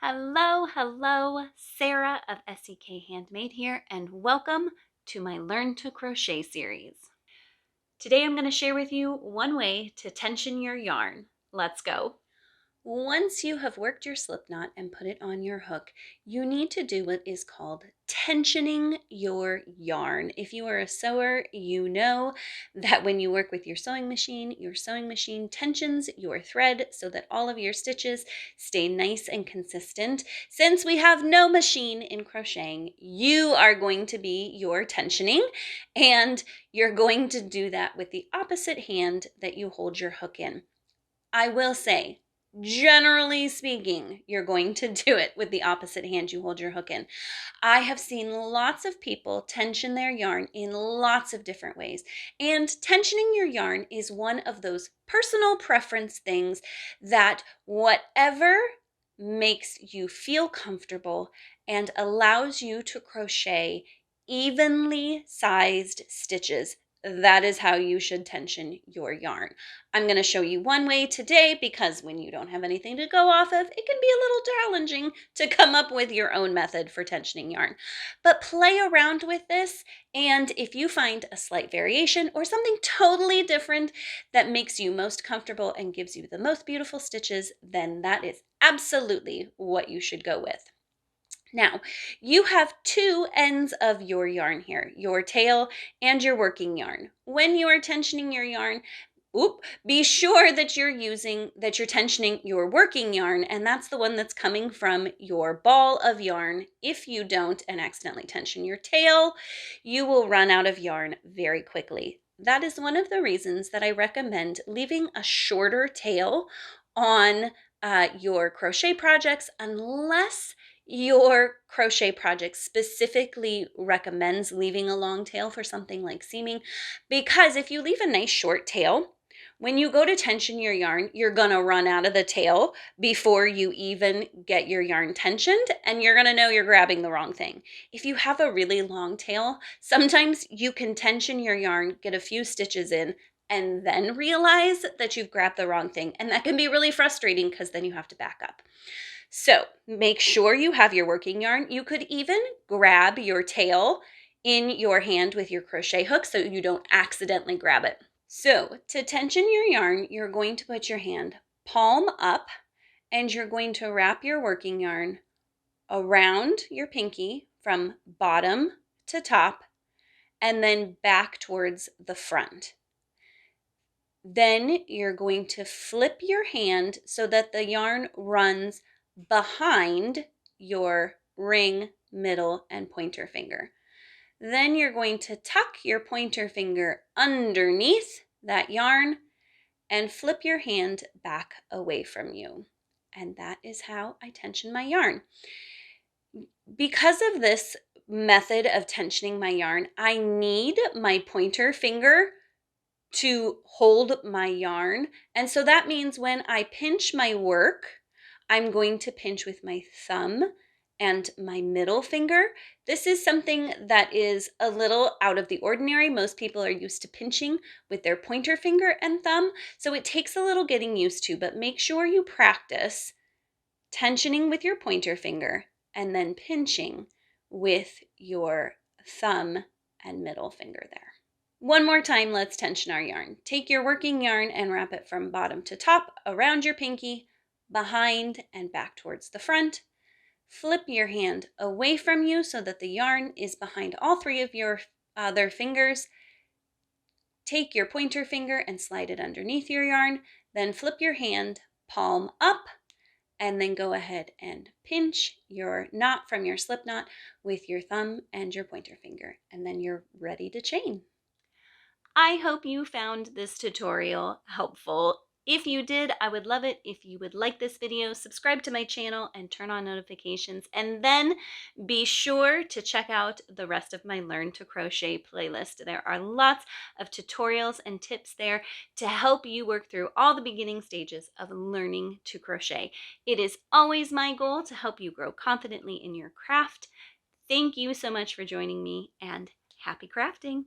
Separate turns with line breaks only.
Hello, Sarah of SEK Handmade here, and welcome to my Learn to Crochet series. Today I'm going to share with you one way to tension your yarn. Let's go. Once you have worked your slip knot and put it on your hook, you need to do what is called tensioning your yarn. If you are a sewer, you know that when you work with your sewing machine tensions your thread so that all of your stitches stay nice and consistent. Since we have no machine in crocheting, you are going to be your tensioning, and you're going to do that with the opposite hand that you hold your hook in. I will say, generally speaking, you're going to do it with the opposite hand you hold your hook in. I have seen lots of people tension their yarn in lots of different ways, and tensioning your yarn is one of those personal preference things that whatever makes you feel comfortable and allows you to crochet evenly sized stitches. That is how you should tension your yarn. I'm going to show you one way today because when you don't have anything to go off of, it can be a little challenging to come up with your own method for tensioning yarn. But play around with this, and if you find a slight variation or something totally different that makes you most comfortable and gives you the most beautiful stitches, then that is absolutely what you should go with. Now, you have two ends of your yarn here, your tail and your working yarn. When you are tensioning your yarn, be sure that you're tensioning your working yarn, and that's the one that's coming from your ball of yarn. If you don't and accidentally tension your tail, you will run out of yarn very quickly. That is one of the reasons that I recommend leaving a shorter tail on your crochet projects, unless your crochet project specifically recommends leaving a long tail for something like seaming, because if you leave a nice short tail, when you go to tension your yarn, you're gonna run out of the tail before you even get your yarn tensioned, and you're gonna know you're grabbing the wrong thing. If you have a really long tail, sometimes you can tension your yarn, get a few stitches in, and then realize that you've grabbed the wrong thing, and that can be really frustrating because then you have to back up. So make sure you have your working yarn. You could even grab your tail in your hand with your crochet hook so you don't accidentally grab it. So to tension your yarn, you're going to put your hand palm up, and you're going to wrap your working yarn around your pinky from bottom to top and then back towards the front. Then you're going to flip your hand so that the yarn runs behind your ring, middle, and pointer finger. Then you're going to tuck your pointer finger underneath that yarn and flip your hand back away from you. And that is how I tension my yarn. Because of this method of tensioning my yarn, I need my pointer finger to hold my yarn. And so that means when I pinch my work, I'm going to pinch with my thumb and my middle finger. This is something that is a little out of the ordinary. Most people are used to pinching with their pointer finger and thumb, so it takes a little getting used to, but make sure you practice tensioning with your pointer finger and then pinching with your thumb and middle finger there. One more time, let's tension our yarn. Take your working yarn and wrap it from bottom to top around your pinky, behind and back towards the front. Flip your hand away from you so that the yarn is behind all three of your other fingers. Take your pointer finger and slide it underneath your yarn. Then flip your hand palm up, and then go ahead and pinch your knot from your slip knot with your thumb and your pointer finger. And then you're ready to chain. I hope you found this tutorial helpful. If you did, I would love it if you would like this video, subscribe to my channel, and turn on notifications. And then be sure to check out the rest of my Learn to Crochet playlist. There are lots of tutorials and tips there to help you work through all the beginning stages of learning to crochet. It is always my goal to help you grow confidently in your craft. Thank you so much for joining me, and happy crafting!